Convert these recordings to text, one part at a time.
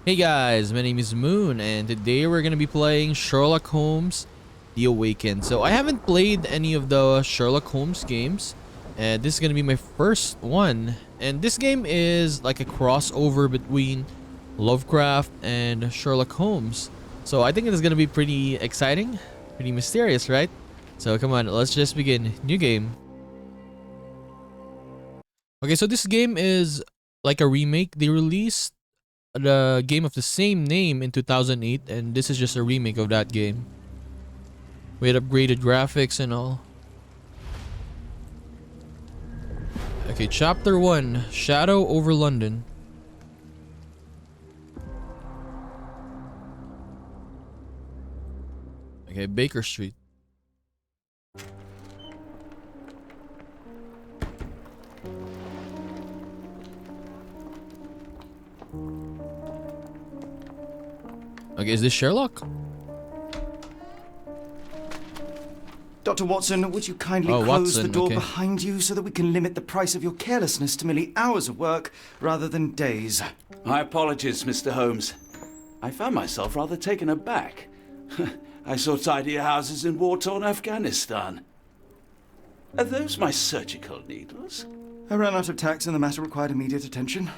Hey guys, my name is Moon, and today we're gonna be playing Sherlock Holmes: The Awakened. So I haven't played any of the Sherlock Holmes games, and this is gonna be my first one. And this game is like a crossover between Lovecraft and Sherlock Holmes. So I think it is gonna be pretty exciting, pretty mysterious, right? So come on, let's just begin. New game. Okay, so this game is like a remake. They released the game of the same name in 2008, and this is just a remake of that game with upgraded graphics and all. Okay, chapter 1, Shadow over London. Okay, Baker Street. Okay, is this Sherlock? Dr. Watson, would you kindly close the door behind you so that we can limit the price of your carelessness to merely hours of work rather than days? My apologies, Mr. Holmes. I found myself rather taken aback. I saw tidier houses in war-torn Afghanistan. Are those my surgical needles? I ran out of tacks and the matter required immediate attention.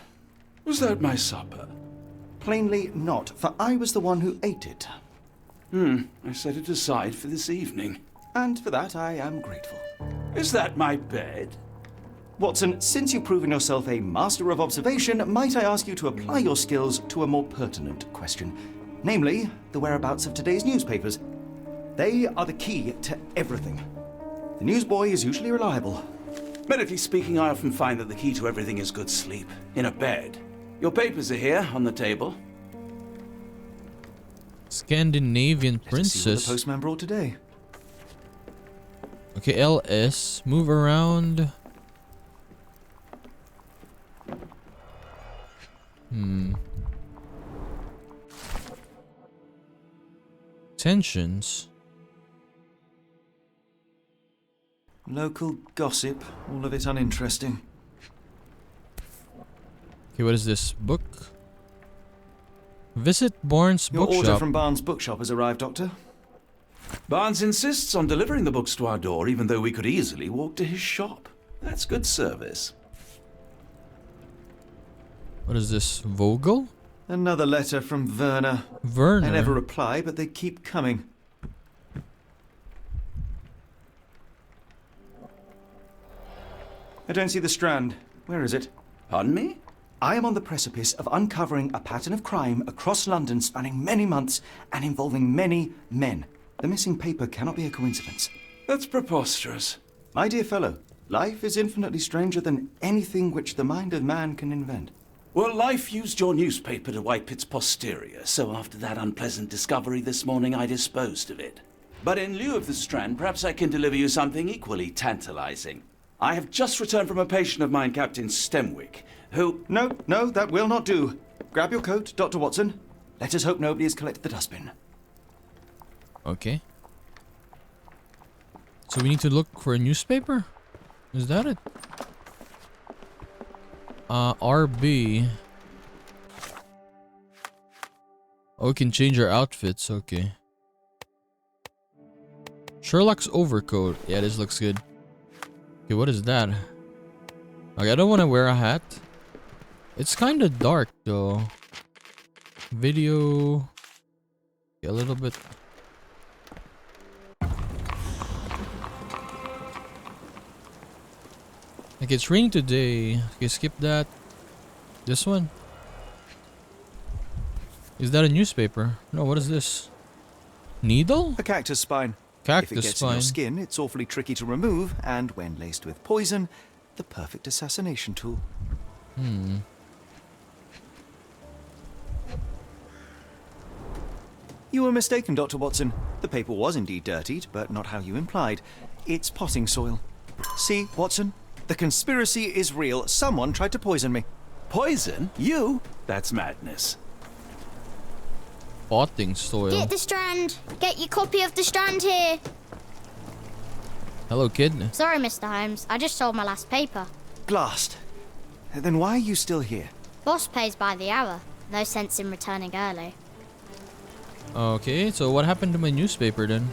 Was that my supper? Plainly not, for I was the one who ate it. I set it aside for this evening. And for that I am grateful. Is that my bed? Watson, since you've proven yourself a master of observation, might I ask you to apply your skills to a more pertinent question? Namely, the whereabouts of today's newspapers. They are the key to everything. The newsboy is usually reliable. Medically speaking, I often find that the key to everything is good sleep. In a bed. Your papers are here, on the table. Scandinavian Let's see what princess. the postman brought today. Okay, LS. Move around. Tensions. Local gossip, all of it uninteresting. Okay, what is this? Book? Visit Barnes Your Bookshop. order from Barnes Bookshop has arrived, Doctor. Barnes insists on delivering the books to our door, even though we could easily walk to his shop. That's good service. What is this? Vogel? Another letter from Werner. Werner? I never reply, but they keep coming. I don't see the Strand. Where is it? Pardon me? I am on the precipice of uncovering a pattern of crime across London spanning many months and involving many men. The missing paper cannot be a coincidence. That's preposterous. My dear fellow, life is infinitely stranger than anything which the mind of man can invent. Well, life used your newspaper to wipe its posterior, so after that unpleasant discovery this morning, I disposed of it. But in lieu of the Strand, perhaps I can deliver you something equally tantalizing. I have just returned from a patient of mine, Captain Stemwick, who... No, that will not do. Grab your coat, Dr. Watson. Let us hope nobody has collected the dustbin. Okay. So we need to look for a newspaper? Is that it? RB. Oh, we can change our outfits. Okay. Sherlock's overcoat. Yeah, this looks good. Okay, what is that? Okay, I don't want to wear a hat. It's kind of dark though. Video. Okay, a little bit. Okay, it's raining today. Okay, skip that. This one? Is that a newspaper? No, what is this? Needle? A cactus spine. Cactus if it gets spine. in your skin, it's awfully tricky to remove, and when laced with poison, the perfect assassination tool. You were mistaken, Dr. Watson. The paper was indeed dirtied, but not how you implied. It's potting soil. See, Watson? The conspiracy is real. Someone tried to poison me. Poison? You? That's madness. Potting soil. Get the Strand. Get your copy of the Strand here. Hello, kid. Sorry, Mr. Holmes. I just sold my last paper. Blast. Then why are you still here? Boss pays by the hour. No sense in returning early. Okay, so what happened to my newspaper then?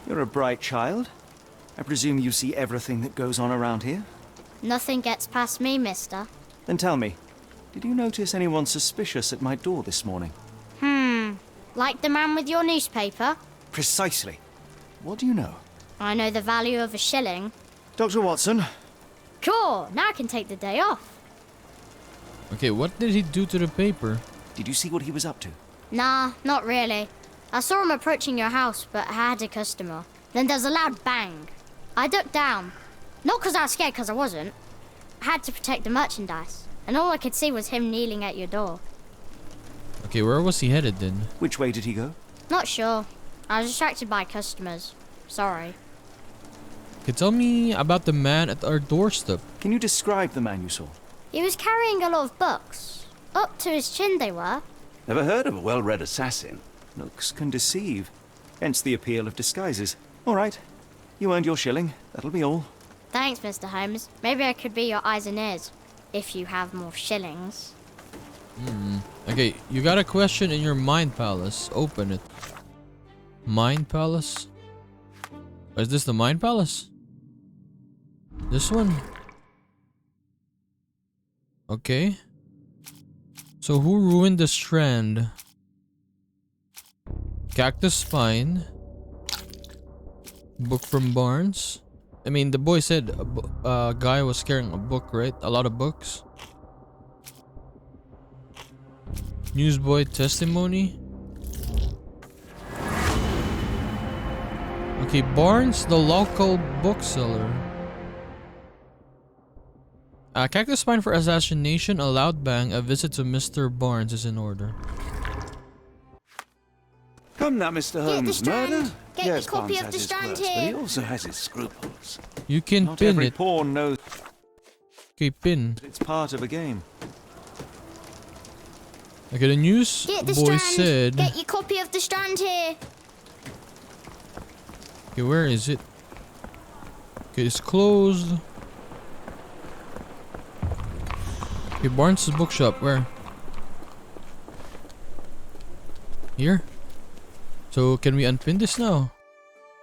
You're a bright child. I presume you see everything that goes on around here? Nothing gets past me, mister. Then tell me, did you notice anyone suspicious at my door this morning? Like the man with your newspaper? Precisely. What do you know? I know the value of a shilling. Dr. Watson, Cool, now I can take the day off. Okay, what did he do to the paper? did you see what he was up to? Nah, not really. I saw him approaching your house, but I had a customer. Then there's a loud bang. I ducked down. Not 'cause I was scared, 'cause I wasn't. I had to protect the merchandise. And all I could see was him kneeling at your door. Okay, where was he headed then? Which way did he go? Not sure. I was distracted by customers. Sorry. Okay, tell me about the man at our doorstep. Can you describe the man you saw? He was carrying a lot of books. Up to his chin they were. Never heard of a well-read assassin. Looks can deceive. Hence the appeal of disguises. All right. You earned your shilling. That'll be all. Thanks, Mr. Holmes. Maybe I could be your eyes and ears. If you have more shillings. Okay, you got a question in your mind palace. Open it. Mind palace? Is this the mind palace? This one? Okay. So who ruined the strand? Cactus spine. Book from Barnes. I mean, the boy said a guy was carrying a book, right? A lot of books. Newsboy testimony. Okay, Barnes, the local bookseller. Cactus spine for assassination, a loud bang, a visit to Mr. Barnes is in order. Come now, Mr. Get the Holmes. Strand. Murder? Get Yes, your copy Barnes of has The his Strand quirks, but here. he also has his scruples. You can Not pin every it. pawn knows Okay, pin. it's part of a game. Okay, the news Get the boy Strand. said. Get your copy of The Strand here. Okay, where is it? Okay, it's closed. Okay, Barnes' bookshop. Where? Here? So, can we unpin this now?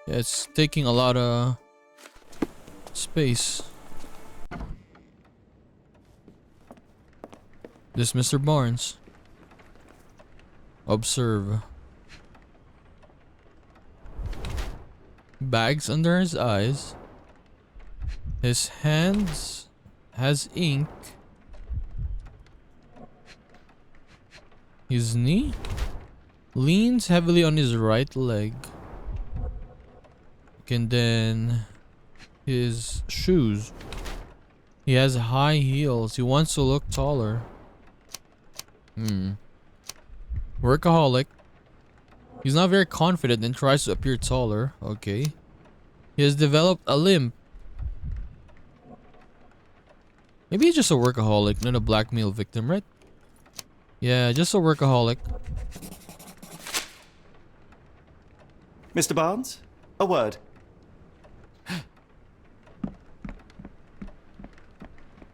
Yeah, it's taking a lot of space. This Mr. Barnes. Observe. Bags under his eyes. His hands has ink. His knee leans heavily on his right leg. And then his shoes. He has high heels. He wants to look taller. Workaholic. He's not very confident and tries to appear taller. Okay. He has developed a limp. Maybe he's just a workaholic, not a blackmail victim, right? Yeah, just a workaholic. Mr. Barnes, a word.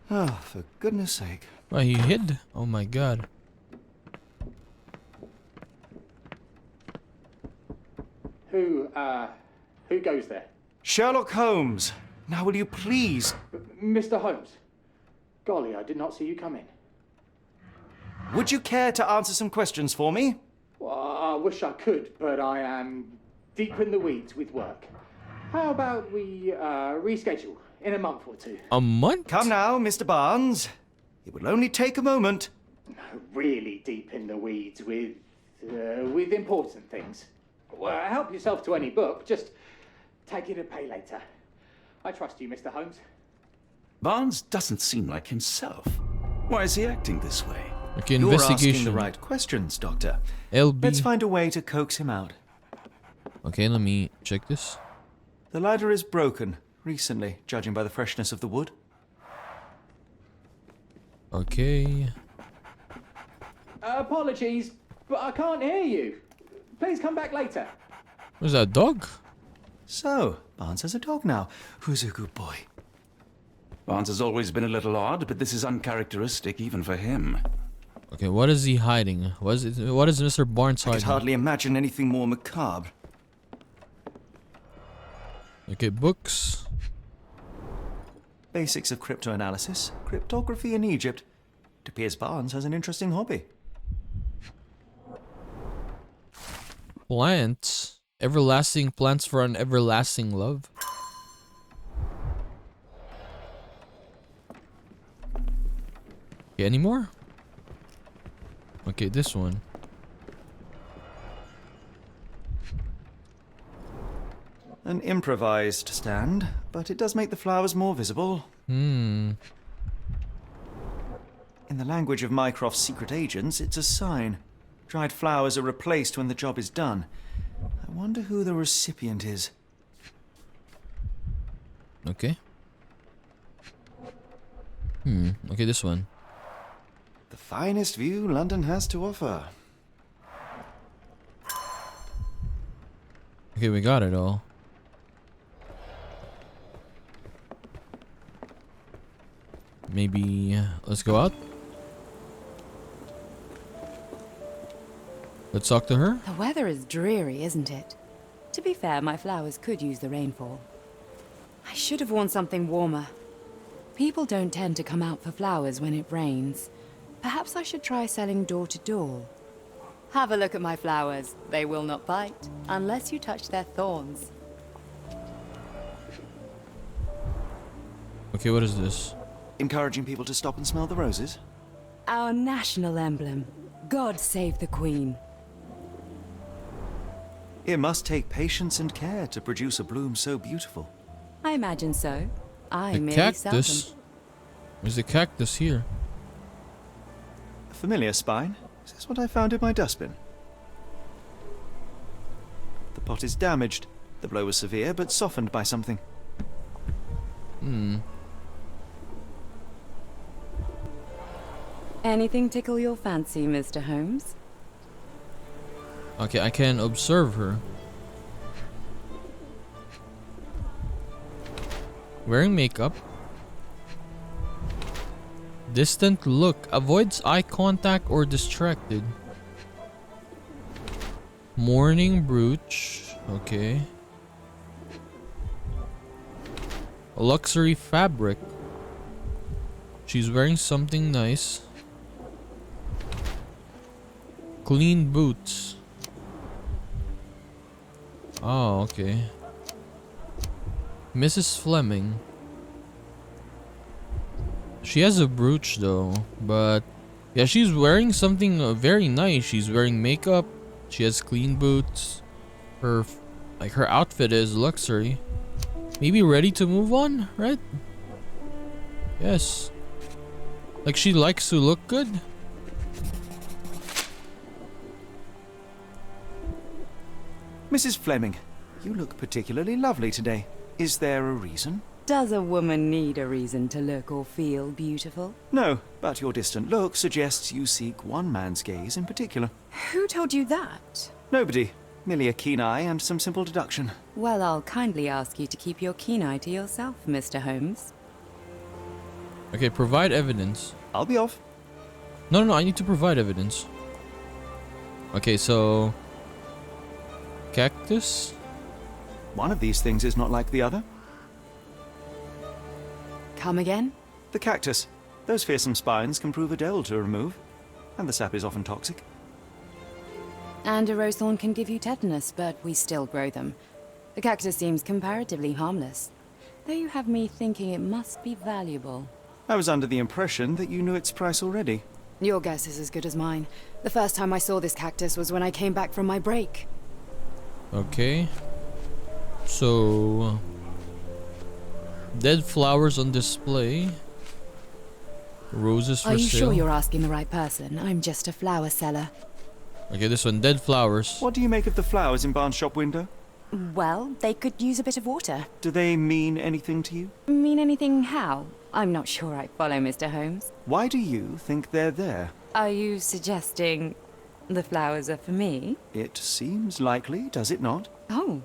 Oh, for goodness sake. Oh, he hid? Oh my god. Who goes there? Sherlock Holmes. Now will you please... Mr. Holmes. Golly, I did not see you come in. Would you care to answer some questions for me? Well, I wish I could, but I am deep in the weeds with work. How about we reschedule in a month or two? A month? Come now, Mr. Barnes. It will only take a moment. Really deep in the weeds with important things. Well, help yourself to any book. Just take it and pay later. I trust you, Mr. Holmes. Barnes doesn't seem like himself. Why is he acting this way? Okay, You're asking investigation. the right questions, Doctor. LB. Let's find a way to coax him out. Okay, let me check this. The ladder is broken recently, judging by the freshness of the wood. Okay. Apologies, but I can't hear you. Please come back later. Was that a dog? So, Barnes has a dog now. Who's a good boy? Barnes has always been a little odd, but this is uncharacteristic even for him. Okay, what is he hiding? What is Mr. Barnes I could hiding? hardly imagine anything more macabre. Okay, books. Basics of cryptoanalysis, cryptography in Egypt. It appears Barnes has an interesting hobby. Plants. Everlasting plants for an everlasting love. Okay, any more? Okay, this one. An improvised stand, but it does make the flowers more visible. Hmm. In the language of Mycroft's secret agents, it's a sign. Dried flowers are replaced when the job is done. I wonder who the recipient is. Okay. Okay, this one. The finest view London has to offer. Okay, we got it all. Maybe let's go out. Let's talk to her. The weather is dreary, isn't it? To be fair, my flowers could use the rainfall. I should have worn something warmer. People don't tend to come out for flowers when it rains. Perhaps I should try selling door to door. Have a look at my flowers. They will not bite, unless you touch their thorns. Okay, what is this? Encouraging people to stop and smell the roses? Our national emblem. God save the Queen. It must take patience and care to produce a bloom so beautiful. I imagine so. I The merely sell cactus. them. Where's the cactus here? A familiar spine? Is this what I found in my dustbin? The pot is damaged. The blow was severe, but softened by something. Anything tickle your fancy, Mr. Holmes? Okay, I can observe her. Wearing makeup. Distant look. Avoids eye contact or distracted. Morning brooch. Okay. A luxury fabric. She's wearing something nice. Clean boots. Oh, okay. Mrs. Fleming. She has a brooch though, but yeah, she's wearing something very nice. She's wearing makeup. She has clean boots. Her outfit is luxury. Maybe ready to move on, right? Yes. Like she likes to look good. Mrs. Fleming, you look particularly lovely today. Is there a reason? Does a woman need a reason to look or feel beautiful? No, but your distant look suggests you seek one man's gaze in particular. Who told you that? Nobody. Merely a keen eye and some simple deduction. Well, I'll kindly ask you to keep your keen eye to yourself, Mr. Holmes. Okay, provide evidence. I'll be off. No, I need to provide evidence. Okay, so cactus. One of these things is not like the other. Come again? The cactus. Those fearsome spines can prove a devil to remove, and the sap is often toxic. And a rose thorn can give you tetanus, but we still grow them. The cactus seems comparatively harmless, though you have me thinking it must be valuable. I was under the impression that you knew its price already. Your guess is as good as mine. The first time I saw this cactus was when I came back from my break. Okay. So dead flowers on display. Roses for Are you sale. sure you're asking the right person? I'm just a flower seller. Okay, this one, dead flowers. What do you make of the flowers in Barnes' shop window? Well, they could use a bit of water. Do they mean anything to you? Mean anything how? I'm not sure I follow, Mr. Holmes. Why do you think they're there? Are you suggesting the flowers are for me? It seems likely, does it not? Oh,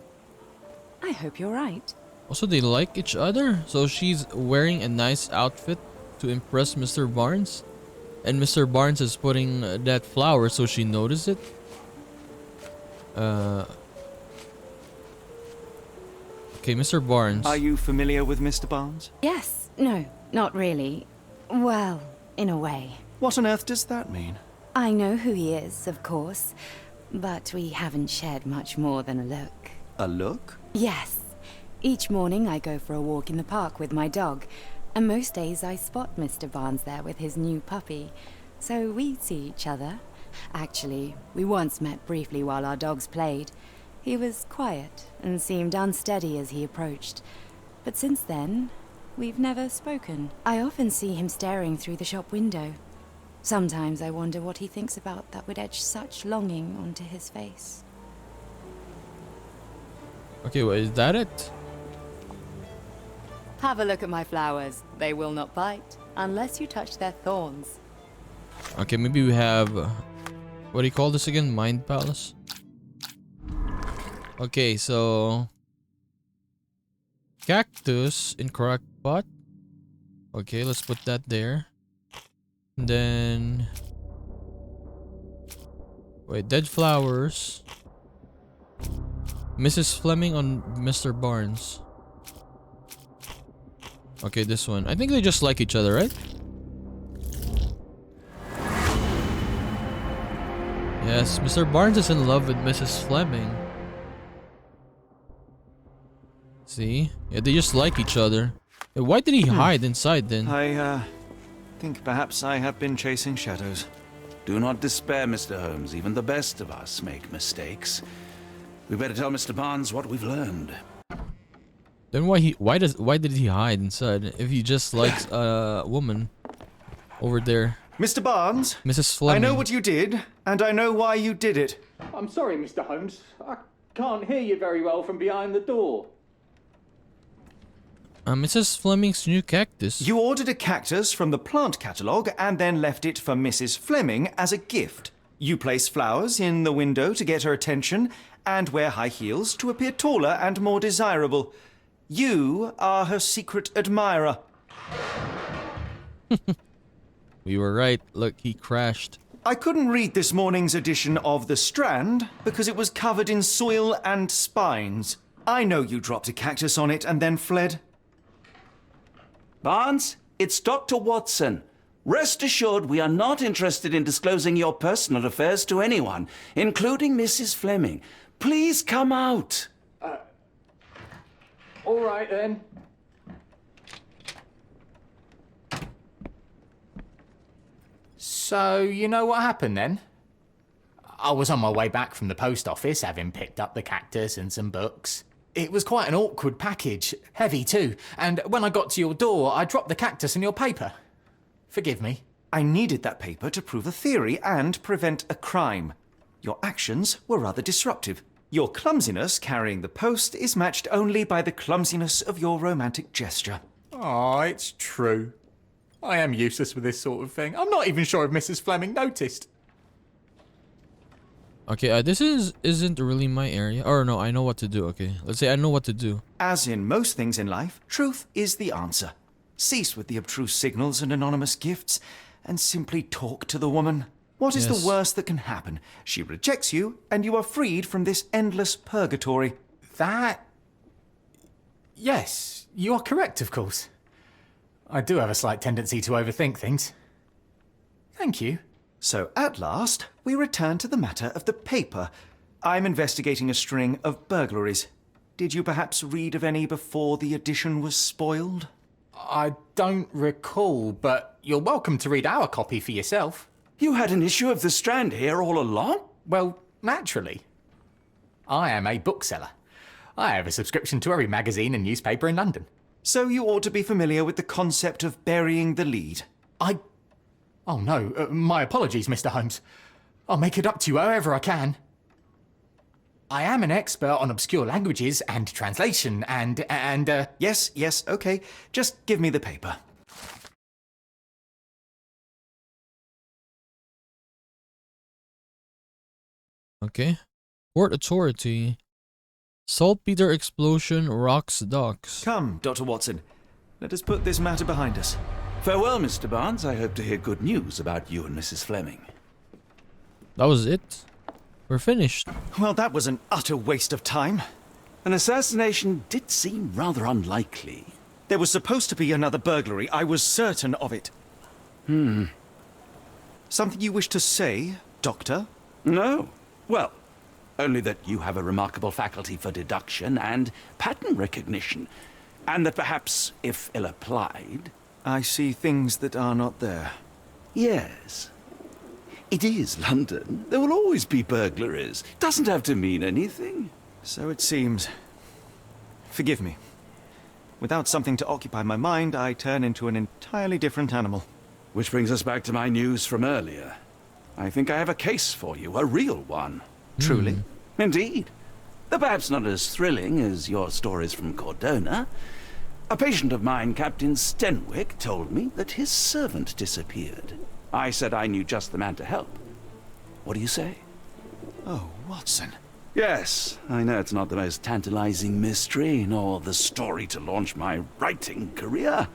I hope you're right. Also, they like each other. So she's wearing a nice outfit to impress Mr. Barnes. And Mr. Barnes is putting that flower so she noticed it. Okay, Mr. Barnes. Are you familiar with Mr. Barnes? Yes. No, not really. Well, in a way. What on earth does that mean? I know who he is, of course, but we haven't shared much more than a look. A look? Yes. Each morning I go for a walk in the park with my dog, and most days I spot Mr. Barnes there with his new puppy, so we see each other. Actually, we once met briefly while our dogs played. He was quiet and seemed unsteady as he approached, but since then, we've never spoken. I often see him staring through the shop window. Sometimes I wonder what he thinks about that would etch such longing onto his face. Okay, well, is that it? Have a look at my flowers. They will not bite, unless you touch their thorns. Okay, maybe we have... what do you call this again? Mind Palace? Okay, so... cactus in correct pot. Okay, let's put that there. And then... wait, dead flowers. Mrs. Fleming on Mr. Barnes. Okay, this one. I think they just like each other, right? Yes, Mr. Barnes is in love with Mrs. Fleming. See? Yeah, they just like each other. Why did he hide inside then? I think perhaps I have been chasing shadows. Do not despair, Mr. Holmes. Even the best of us make mistakes. We better tell Mr. Barnes what we've learned. Then why did he hide inside if he just likes a woman over there? Mr. Barnes? Mrs. Fleming. I know what you did, and I know why you did it. I'm sorry, Mr. Holmes. I can't hear you very well from behind the door. Mrs. Fleming's new cactus. You ordered a cactus from the plant catalogue and then left it for Mrs. Fleming as a gift. You place flowers in the window to get her attention and wear high heels to appear taller and more desirable. You are her secret admirer. We were right. Look, he crashed. I couldn't read this morning's edition of The Strand because it was covered in soil and spines. I know you dropped a cactus on it and then fled. Barnes, it's Dr. Watson. Rest assured we are not interested in disclosing your personal affairs to anyone, including Mrs. Fleming. Please come out. All right, then. So, you know what happened then? I was on my way back from the post office, having picked up the cactus and some books. It was quite an awkward package, heavy too, and when I got to your door, I dropped the cactus in your paper. Forgive me. I needed that paper to prove a theory and prevent a crime. Your actions were rather disruptive. Your clumsiness carrying the post is matched only by the clumsiness of your romantic gesture. Oh, it's true. I am useless with this sort of thing. I'm not even sure if Mrs. Fleming noticed. Okay, this isn't really my area. Or no, I know what to do. Okay, let's say I know what to do. As in most things in life, truth is the answer. Cease with the obtruse signals and anonymous gifts, and simply talk to the woman. What is Yes. the worst that can happen? She rejects you, and you are freed from this endless purgatory. That... Yes, you are correct, of course. I do have a slight tendency to overthink things. Thank you. So at last, we return to the matter of the paper. I'm investigating a string of burglaries. Did you perhaps read of any before the edition was spoiled? I don't recall, but you're welcome to read our copy for yourself. You had an issue of The Strand here all along? Well, naturally. I am a bookseller. I have a subscription to every magazine and newspaper in London. So you ought to be familiar with the concept of burying the lead. Oh no, my apologies, Mr. Holmes. I'll make it up to you however I can. I am an expert on obscure languages and translation and Yes, okay. Just give me the paper. Okay. Port Authority. Saltpeter explosion rocks docks. Come, Dr. Watson. Let us put this matter behind us. Farewell, Mr. Barnes. I hope to hear good news about you and Mrs. Fleming. That was it. We're finished. Well, that was an utter waste of time. An assassination did seem rather unlikely. There was supposed to be another burglary. I was certain of it. Something you wish to say, Doctor? No. Well, only that you have a remarkable faculty for deduction and pattern recognition, and that perhaps, if ill-applied... I see things that are not there. Yes. It is London. There will always be burglaries. Doesn't have to mean anything. So it seems. Forgive me. Without something to occupy my mind, I turn into an entirely different animal. Which brings us back to my news from earlier. I think I have a case for you, a real one. Truly? Indeed. Though perhaps not as thrilling as your stories from Cordona. A patient of mine, Captain Stenwick, told me that his servant disappeared. I said I knew just the man to help. What do you say? Oh, Watson. Yes, I know it's not the most tantalizing mystery, nor the story to launch my writing career.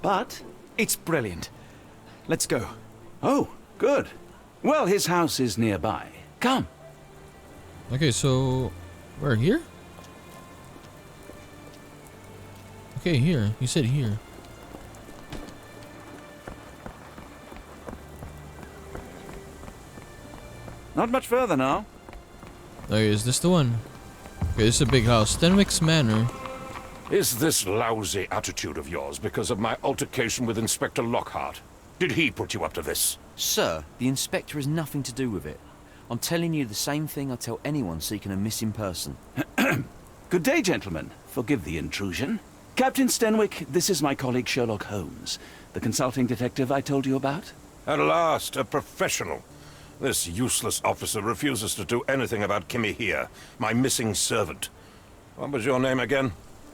But... It's brilliant. Let's go. Oh, good. Well, his house is nearby. Come. Okay, so we're here? Okay, here. You said here. Not much further now. Okay, is this the one? Okay, this is a big house. Stenwick's Manor. Is this lousy attitude of yours because of my altercation with Inspector Lockhart? Did he put you up to this? Sir, the inspector has nothing to do with it. I'm telling you the same thing I tell anyone seeking a missing person. Good day, gentlemen. Forgive the intrusion. Captain Stenwick, this is my colleague Sherlock Holmes, the consulting detective I told you about. At last, a professional. This useless officer refuses to do anything about Kimmy here, my missing servant. What was your name again?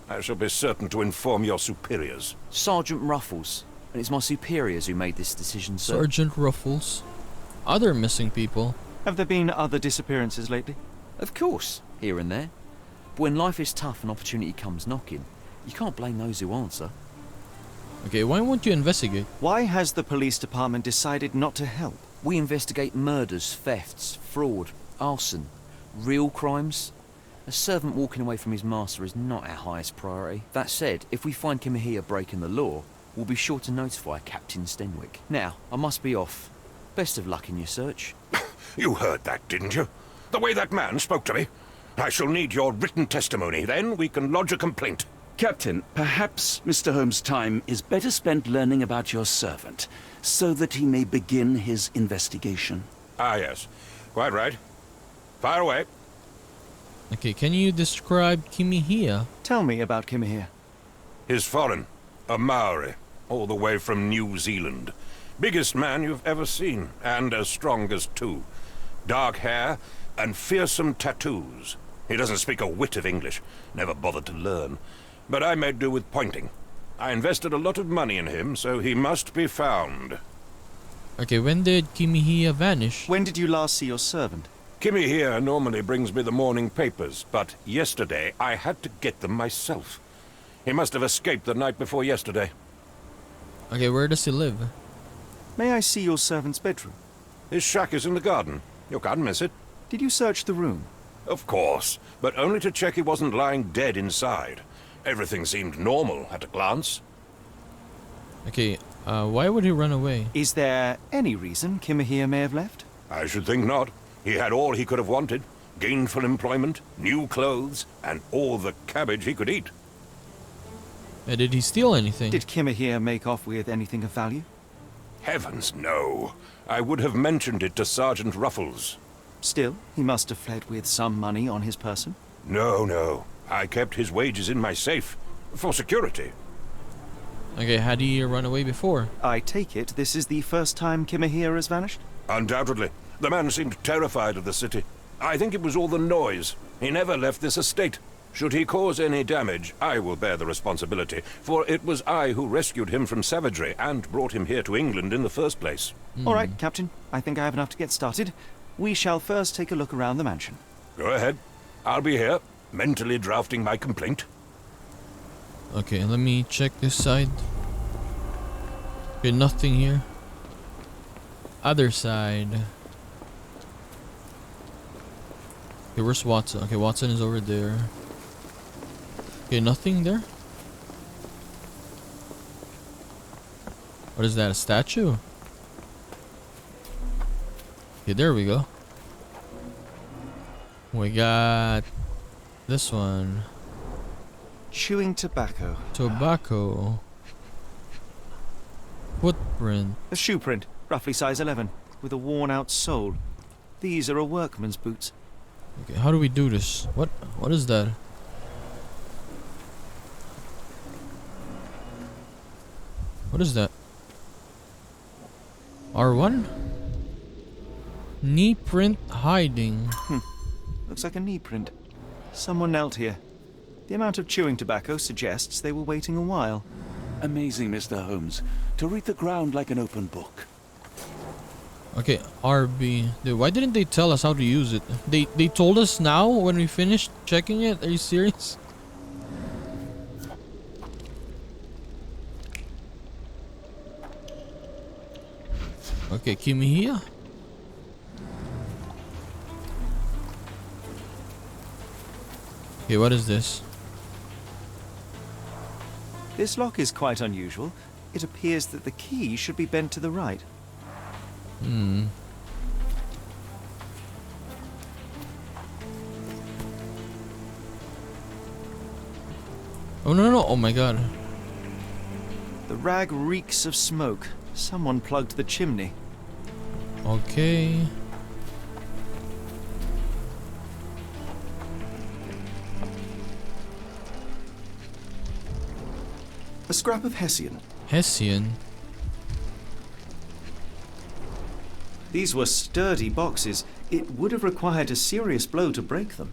I shall be certain to inform your superiors. Sergeant Ruffles. And it's my superiors who made this decision, sir. Sergeant Ruffles. Other missing people. Have there been other disappearances lately? Of course, here and there. But when life is tough and opportunity comes knocking, you can't blame those who answer. Okay, why won't you investigate? Why has the police department decided not to help? We investigate murders, thefts, fraud, arson, real crimes. A servant walking away from his master is not our highest priority. That said, if we find Kimahia breaking the law, we'll be sure to notify Captain Stenwick. Now, I must be off. Best of luck in your search. You heard that, didn't you? The way that man spoke to me. I shall need your written testimony, then we can lodge a complaint. Captain, perhaps Mr. Holmes' time is better spent learning about your servant, so that he may begin his investigation. Ah, yes. Quite right. Fire away. Okay, can you describe Kimihia? Tell me about Kimahia. He's foreign. A Maori. All the way from New Zealand. Biggest man you've ever seen, and as strong as two. Dark hair and fearsome tattoos. He doesn't speak a whit of English. Never bothered to learn. But I made do with pointing. I invested a lot of money in him, so he must be found. Okay, when did Kimihia vanish? When did you last see your servant? Kimmy here normally brings me the morning papers, but yesterday I had to get them myself. He must have escaped the night before yesterday. Okay, where does he live? May I see your servant's bedroom? His shack is in the garden. You can't miss it. Did you search the room? Of course, but only to check he wasn't lying dead inside. Everything seemed normal at a glance. Okay, why would he run away? Is there any reason Kimahia may have left? I should think not. He had all he could have wanted. Gainful employment, new clothes, and all the cabbage he could eat. Did he steal anything? Did Kimahia make off with anything of value? Heavens, no. I would have mentioned it to Sergeant Ruffles. Still, he must have fled with some money on his person. No. I kept his wages in my safe. For security. Okay, had he run away before? I take it this is the first time Kimahia has vanished? Undoubtedly. The man seemed terrified of the city. I think it was all the noise. He never left this estate. Should he cause any damage, I will bear the responsibility, for it was I who rescued him from savagery and brought him here to England in the first place. All right, Captain. I think I have enough to get started. We shall first take a look around the mansion. Go ahead. I'll be here, mentally drafting my complaint. Okay, let me check this side. Okay, nothing here. Other side. Okay, where's Watson? Okay, Watson is over there. Okay, nothing there. What is that? A statue? Okay, there we go. We got this one. Chewing tobacco. Tobacco. Footprint. A shoe print, roughly size 11, with a worn-out sole. These are a workman's boots. Okay, how do we do this? What is that? What is that? R1? Knee print hiding. Looks like a knee print. Someone knelt here. The amount of chewing tobacco suggests they were waiting a while. Amazing, Mr. Holmes. To read the ground like an open book. Okay, RB. Dude, why didn't they tell us how to use it? They told us now when we finished checking it? Are you serious? Okay, Kimihia. Okay, what is this? This lock is quite unusual. It appears that the key should be bent to the right. Hmm. Oh no. Oh my god. The rag reeks of smoke. Someone plugged the chimney. Okay. A scrap of Hessian. Hessian. These were sturdy boxes. It would have required a serious blow to break them.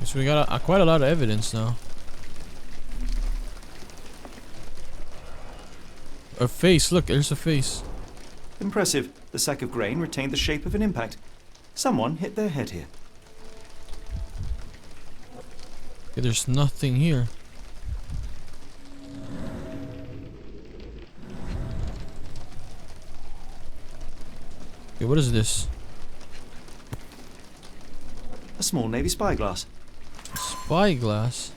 So we got quite a lot of evidence now. A face. Look, there's a face. Impressive. The sack of grain retained the shape of an impact. Someone hit their head here. Okay, there's nothing here. Okay, what is this? A small navy spyglass. Spyglass.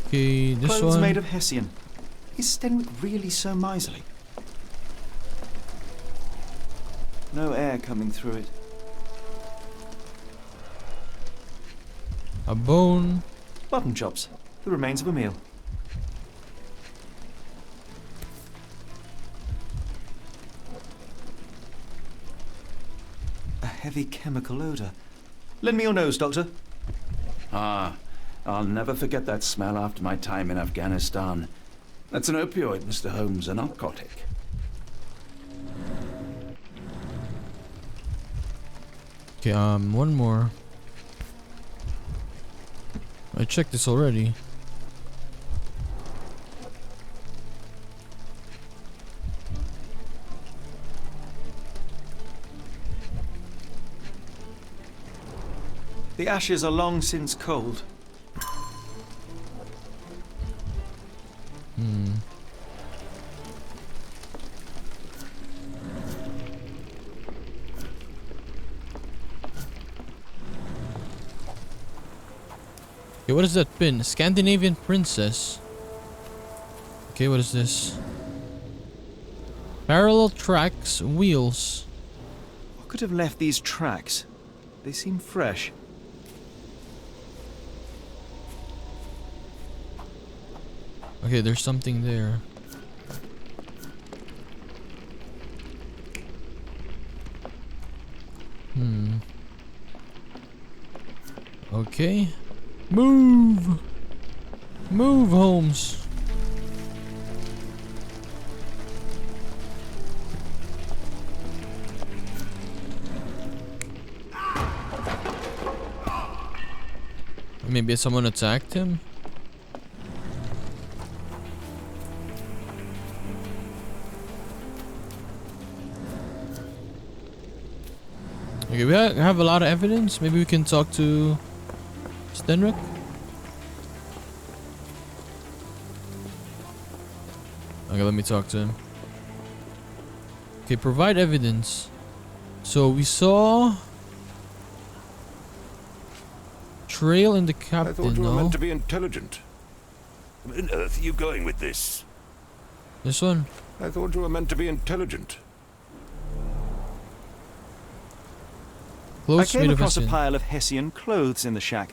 Okay, this Clothes one. made of Hessian. Is Stenwick really so miserly? No air coming through it. A bone. Button chops. The remains of a meal. A heavy chemical odor. Lend me your nose, Doctor. Ah, I'll never forget that smell after my time in Afghanistan. That's an opioid, Mr. Holmes, a narcotic. Okay, one more. I checked this already. The ashes are long since cold. Okay, what is that pin? Scandinavian princess. Okay, what is this? Parallel tracks, wheels. What could have left these tracks? They seem fresh. Okay, there's something there. Okay. Move! Move, Holmes! Maybe someone attacked him? Okay, we have a lot of evidence. Maybe we can talk to Stenrick. Okay, let me talk to him. Okay, provide evidence. So we saw trail in the I captain. thought you were No, meant to be intelligent. Where on earth are you going with this? this one. I thought you were meant to be intelligent. I Close came made of across a Hessian. pile of Hessian clothes in the shack.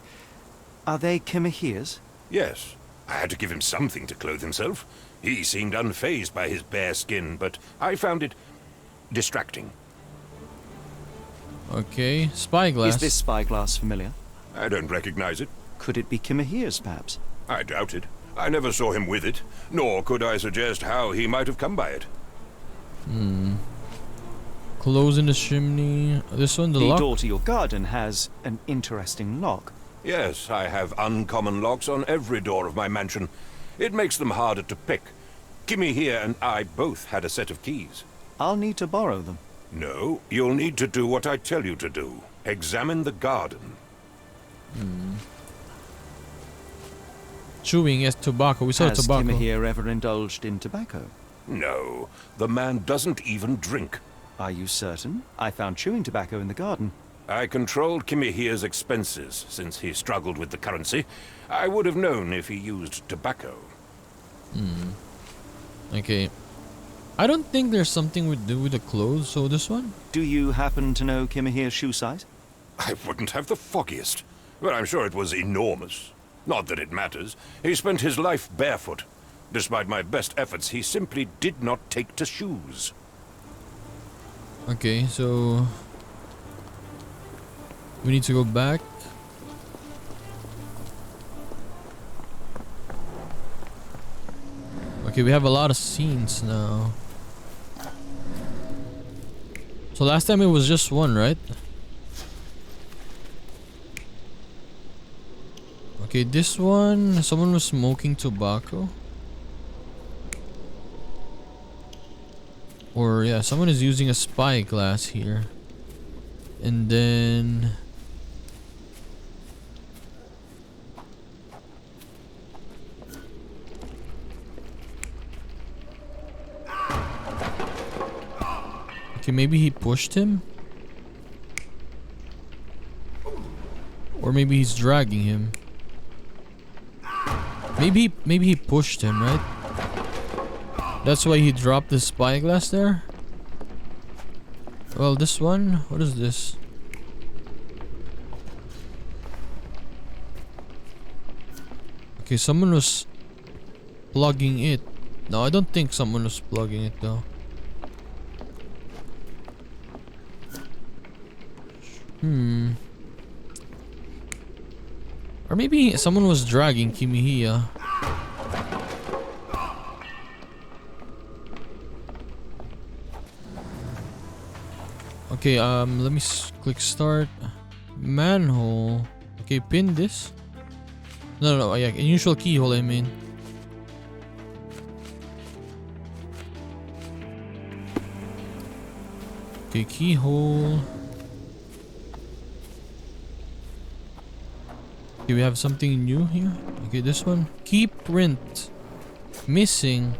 Are they Kimahere's? Yes, I had to give him something to clothe himself. He seemed unfazed by his bare skin, but I found it distracting. Okay, spyglass. Is this spyglass familiar? I don't recognize it. Could it be Kimahere's, perhaps? I doubt it. I never saw him with it, nor could I suggest how he might have come by it. Close in the chimney. This one, the The lock. door to your garden has an interesting lock. Yes, I have uncommon locks on every door of my mansion. It makes them harder to pick. Kimmy here and I both had a set of keys. I'll need to borrow them. No, you'll need to do what I tell you to do. Examine the garden. Chewing, yes, tobacco. We saw Has tobacco. Kimahere ever indulged in tobacco? No, the man doesn't even drink. Are you certain? I found chewing tobacco in the garden. I controlled Kimmy here's expenses since he struggled with the currency. I would have known if he used tobacco. Okay. I don't think there's something we do with the clothes. So this one? Do you happen to know Kimahere's shoe size? I wouldn't have the foggiest, but I'm sure it was enormous. Not that it matters. He spent his life barefoot. Despite my best efforts, he simply did not take to shoes. Okay, so we need to go back. Okay, we have a lot of scenes now. So last time it was just one, right? Okay, this one, someone was smoking tobacco. Or yeah, someone is using a spyglass here. And then okay, maybe he pushed him? Or maybe he's dragging him. Maybe he pushed him, right? That's why he dropped the spyglass there. Well, this one, what is this? Okay, someone was plugging it. No, I don't think someone was plugging it though. Or maybe someone was dragging Kimihiya. Okay, let me click start. Manhole. Okay, pin this. No, yeah, unusual keyhole, I mean. Okay, keyhole. Okay, we have something new here. Okay, this one. Key print. Missing.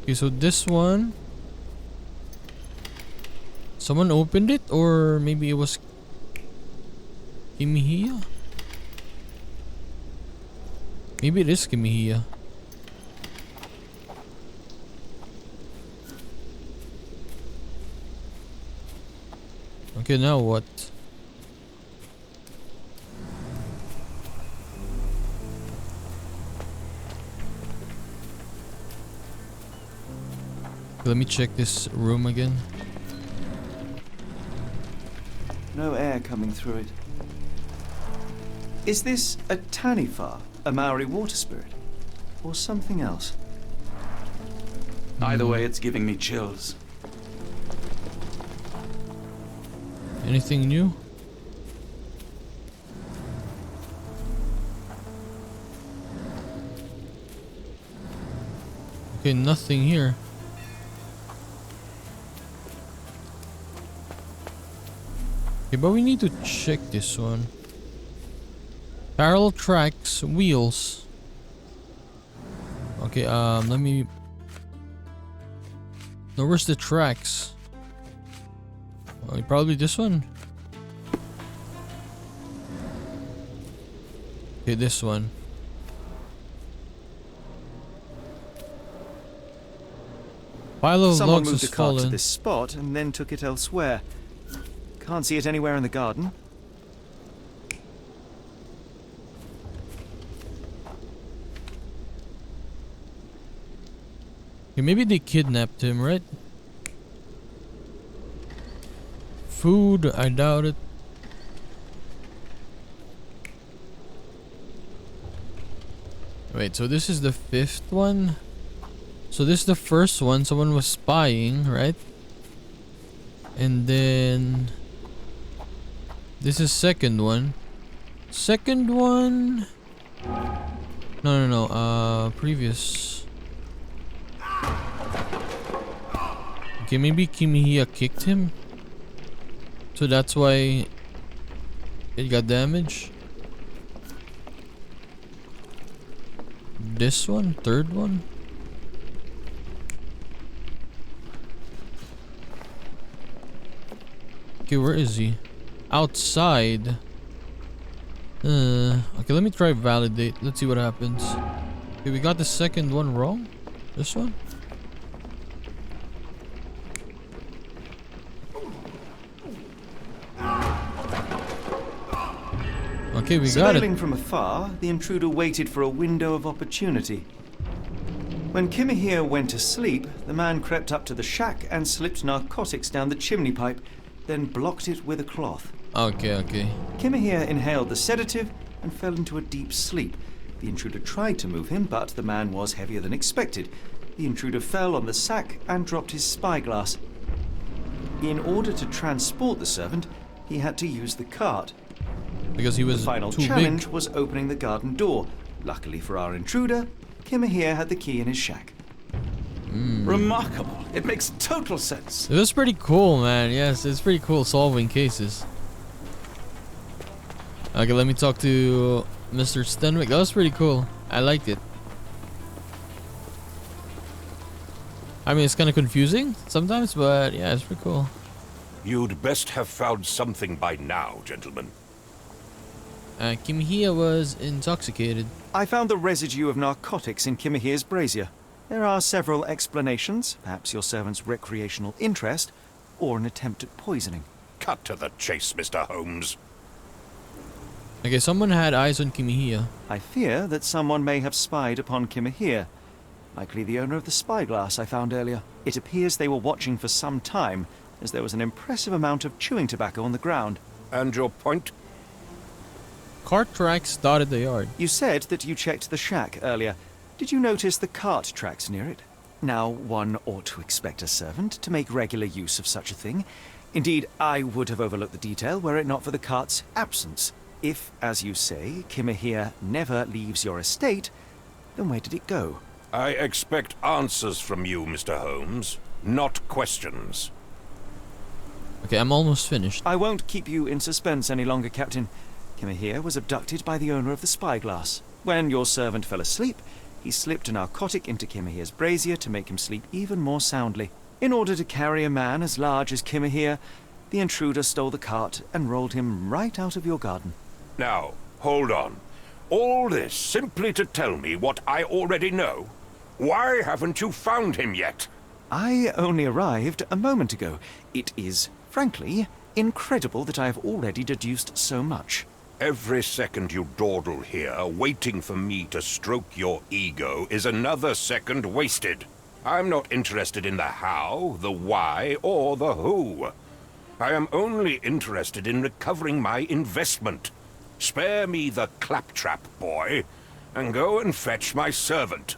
Okay, so this one. Someone opened it, or maybe it was Kimihiya? Maybe it is Kimihiya. Okay, now what? Let me check this room again. No air coming through it. Is this a Tanifa, a Maori water spirit? Or something else? Either way, it's giving me chills. Anything new? Okay, nothing here. Okay, but we need to check this one. Parallel tracks, wheels. Okay, let me... No, where's the tracks? Oh, probably this one. Okay, this one. Pile of Someone logs moved has a cart to fallen. this spot and then took it elsewhere. Can't see it anywhere in the garden. Okay, maybe they kidnapped him, right? Food, I doubt it. Wait, so this is the 5th one? So this is the first one, someone was spying, right? And then... This is second one. Second one... No, previous... Okay, maybe Kimihiya kicked him? So that's why... it got damaged? This one? Third one? Okay, where is he? Outside. Okay, let me try validate. Let's see what happens. Okay, we got the second one wrong. This one? Okay, we got it. Surveilling from afar, the intruder waited for a window of opportunity. When Kimihiya went to sleep, the man crept up to the shack and slipped narcotics down the chimney pipe, then blocked it with a cloth. Okay. Kimihiya inhaled the sedative and fell into a deep sleep. The intruder tried to move him, but the man was heavier than expected. The intruder fell on the sack and dropped his spyglass. In order to transport the servant, he had to use the cart. Because he was The final too challenge big. was opening the garden door. Luckily for our intruder, Kimihiya had the key in his shack. Remarkable. It makes total sense. It was pretty cool, man. Yes, it's pretty cool solving cases. Okay, let me talk to Mr. Stenwick. That was pretty cool. I liked it. I mean, it's kind of confusing sometimes, but yeah, it's pretty cool. You'd best have found something by now, gentlemen. Kimihiya was intoxicated. I found the residue of narcotics in Kimihiya's brazier. There are several explanations, perhaps your servant's recreational interest, or an attempt at poisoning. Cut to the chase, Mr. Holmes. Okay, someone had eyes on Kimihiya. I fear that someone may have spied upon Kimihiya. Likely the owner of the spyglass I found earlier. It appears they were watching for some time, as there was an impressive amount of chewing tobacco on the ground. And your point? Cart tracks dotted the yard. You said that you checked the shack earlier. Did you notice the cart tracks near it? Now, one ought to expect a servant to make regular use of such a thing. Indeed, I would have overlooked the detail were it not for the cart's absence. If, as you say, Kimihiya never leaves your estate, then where did it go? I expect answers from you, Mr. Holmes, not questions. Okay, I'm almost finished. I won't keep you in suspense any longer, Captain. Kimihiya was abducted by the owner of the spyglass. When your servant fell asleep, he slipped a narcotic into Kimihiya's brazier to make him sleep even more soundly. In order to carry a man as large as Kimihiya, the intruder stole the cart and rolled him right out of your garden. Now, hold on. All this simply to tell me what I already know? Why haven't you found him yet? I only arrived a moment ago. It is, frankly, incredible that I have already deduced so much. Every second you dawdle here, waiting for me to stroke your ego, is another second wasted. I'm not interested in the how, the why, or the who. I am only interested in recovering my investment. Spare me the claptrap, boy, and go and fetch my servant.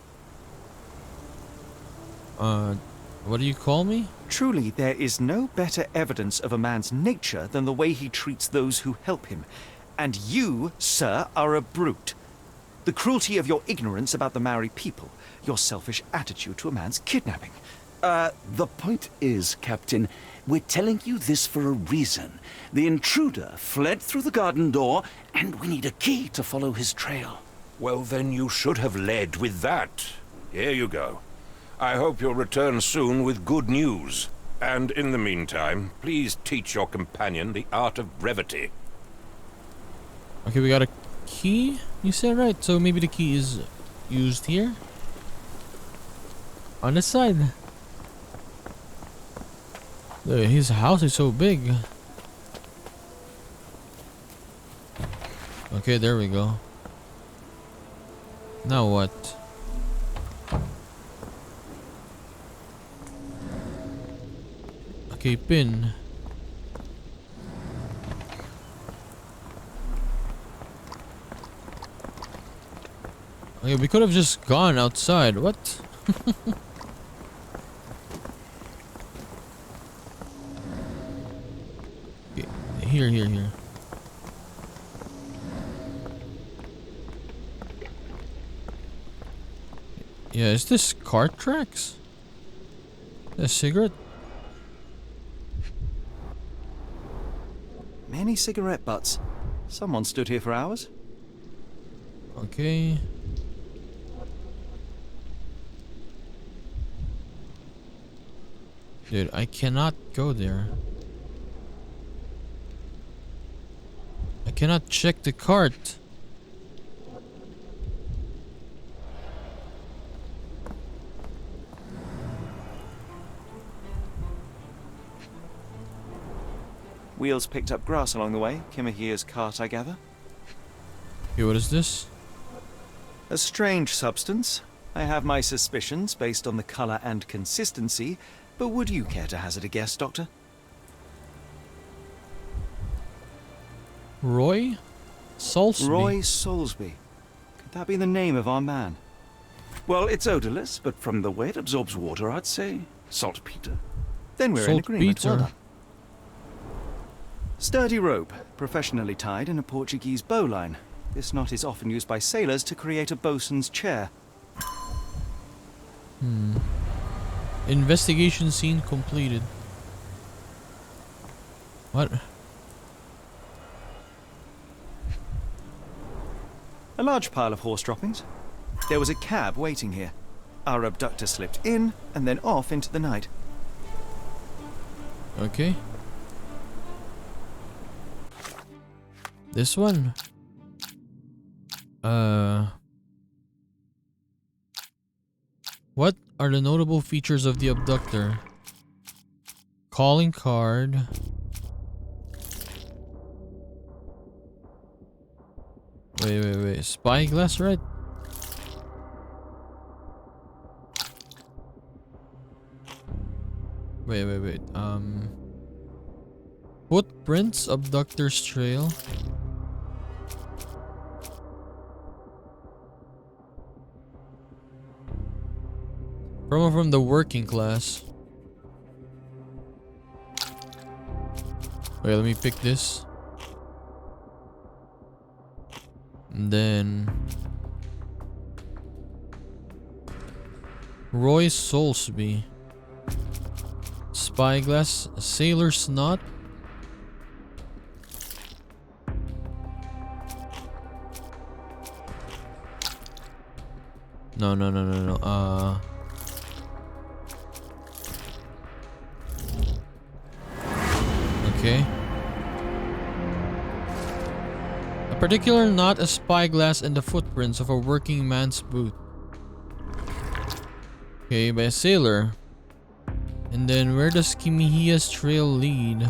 What do you call me? Truly, there is no better evidence of a man's nature than the way he treats those who help him. And you, sir, are a brute. The cruelty of your ignorance about the Maori people. Your selfish attitude to a man's kidnapping. The point is, Captain, we're telling you this for a reason. The intruder fled through the garden door, and we need a key to follow his trail. Well, then you should have led with that. Here you go. I hope you'll return soon with good news. And in the meantime, please teach your companion the art of brevity. Okay, we got a key, you said, right? So maybe the key is used here? On the side. Look, his house is so big. Okay, there we go. Now what? Okay, pin. Okay, we could have just gone outside. What? Okay, here. Yeah, is this cart tracks? A cigarette? Many cigarette butts. Someone stood here for hours. Okay. Dude, I cannot go there. I cannot check the cart. Wheels picked up grass along the way. Kimahia's cart, I gather. Okay, what is this? A strange substance. I have my suspicions based on the colour and consistency, but would you care to hazard a guess, Doctor? Roy? Soulsby? Roy Soulsby. Could that be the name of our man? Well, it's odorless, but from the way it absorbs water, I'd say saltpeter. Then we're in agreement. Well Saltpeter. done. Sturdy rope, professionally tied in a Portuguese bowline. This knot is often used by sailors to create a bosun's chair. Investigation scene completed. What? A large pile of horse droppings. There was a cab waiting here. Our abductor slipped in and then off into the night. Okay. This one? What are the notable features of the abductor? Calling card. Wait. Spyglass, right? Wait. Footprints, abductor's trail. From the working class. Wait, let me pick this. And then Roy Soulsby. Spyglass, sailor's knot. No. Okay. A particular knot, a spyglass, and the footprints of a working man's boot. Okay, by a sailor. And then where does Kimihia's trail lead?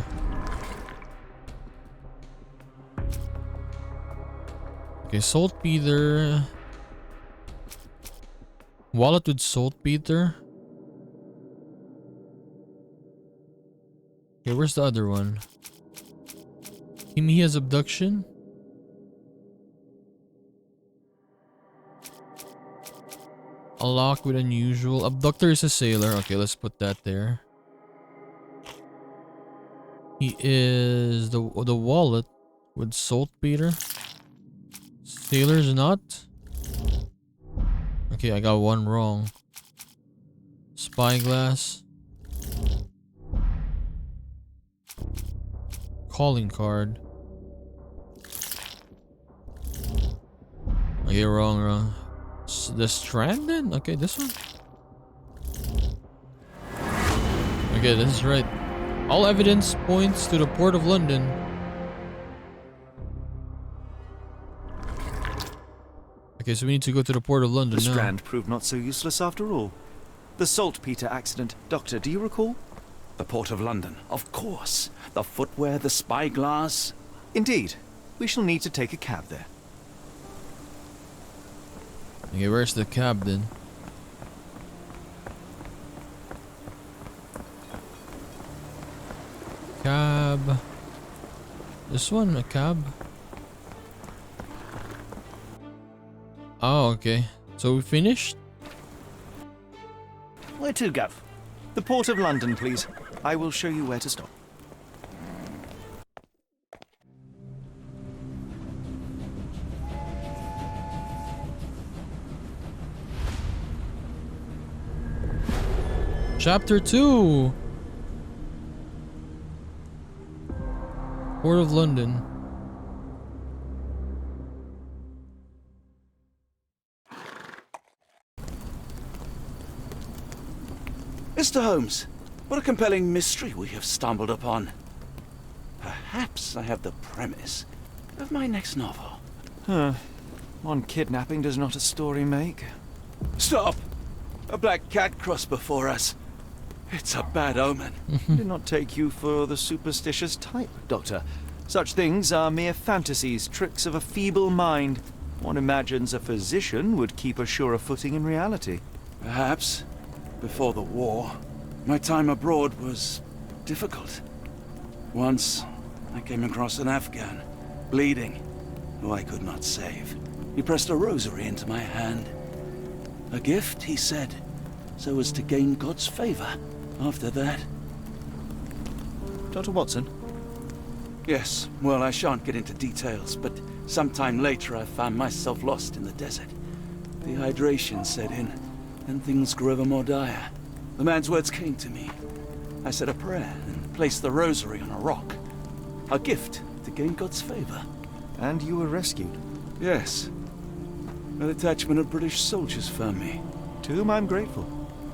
Okay, saltpeter. Wallet with saltpeter. Okay, where's the other one? Kimihia's abduction. A lock with unusual. Abductor is a sailor. Okay, let's put that there. He is the wallet with saltpeter. Sailor's knot. Okay, I got one wrong. Spyglass. Calling card. Okay, wrong. The Strand then? Okay, this one. Okay, this is right. All evidence points to the Port of London. Okay, so we need to go to the Port of London The now. Strand proved not so useless after all. The saltpeter accident. Doctor, do you recall? The Port of London, of course. The footwear, the spyglass. Indeed. We shall need to take a cab there. Okay, where's the cab then? Cab. This one, a cab. Oh, okay. So we finished? Where to, Gav? The Port of London, please. I will show you where to stop. Chapter 2. Port of London. Mr. Holmes, what a compelling mystery we have stumbled upon. Perhaps I have the premise of my next novel. One kidnapping does not a story make. Stop! A black cat crossed before us. It's a bad omen. Did not take you for the superstitious type, Doctor. Such things are mere fantasies, tricks of a feeble mind. One imagines a physician would keep a surer footing in reality. Perhaps. Before the war, my time abroad was difficult. Once, I came across an Afghan, bleeding, who I could not save. He pressed a rosary into my hand. A gift, he said, so as to gain God's favor. After that... Dr. Watson? Yes, well, I shan't get into details, but sometime later I found myself lost in the desert. Dehydration set in, and things grew ever more dire. The man's words came to me. I said a prayer and placed the rosary on a rock. A gift to gain God's favor. And you were rescued. Yes. A detachment of British soldiers found me. To whom I'm grateful.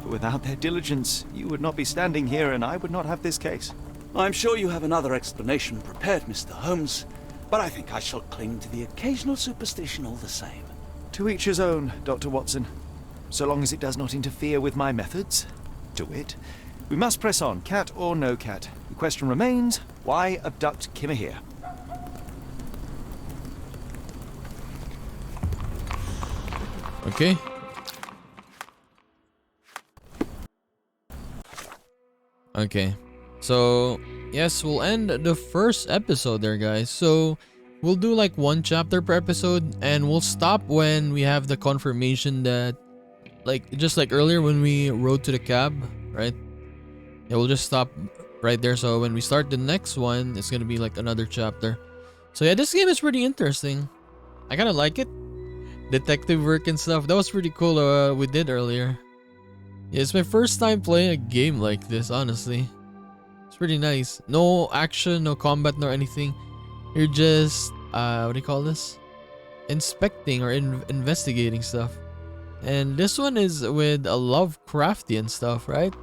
But without their diligence, you would not be standing here and I would not have this case. I'm sure you have another explanation prepared, Mr. Holmes, but I think I shall cling to the occasional superstition all the same. To each his own, Dr. Watson. So long as it does not interfere with my methods. To wit, we must press on, cat or no cat. The question remains, why abduct Kimahir? Okay. Okay. So, yes, we'll end the first episode there, guys. So, we'll do like one chapter per episode and we'll stop when we have the confirmation that, like, just like earlier when we rode to the cab, right? Yeah, we'll just stop right there. So, when we start the next one, it's gonna be like another chapter. So, yeah, this game is pretty interesting. I kind of like it. Detective work and stuff. That was pretty cool we did earlier. Yeah, it's my first time playing a game like this, honestly. It's pretty nice. No action, no combat, nor anything. You're just, what do you call this? Inspecting or investigating stuff. And this one is with a Lovecraftian stuff, right?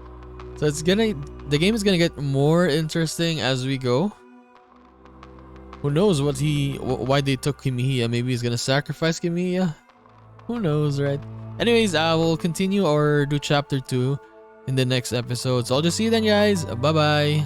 So it's gonna, the game is gonna get more interesting as we go. Who knows why they took Kimiya? Maybe he's gonna sacrifice Kimiya? Who knows, right? Anyways, we'll continue or do chapter 2 in the next episode. So I'll just see you then, guys. Bye-bye.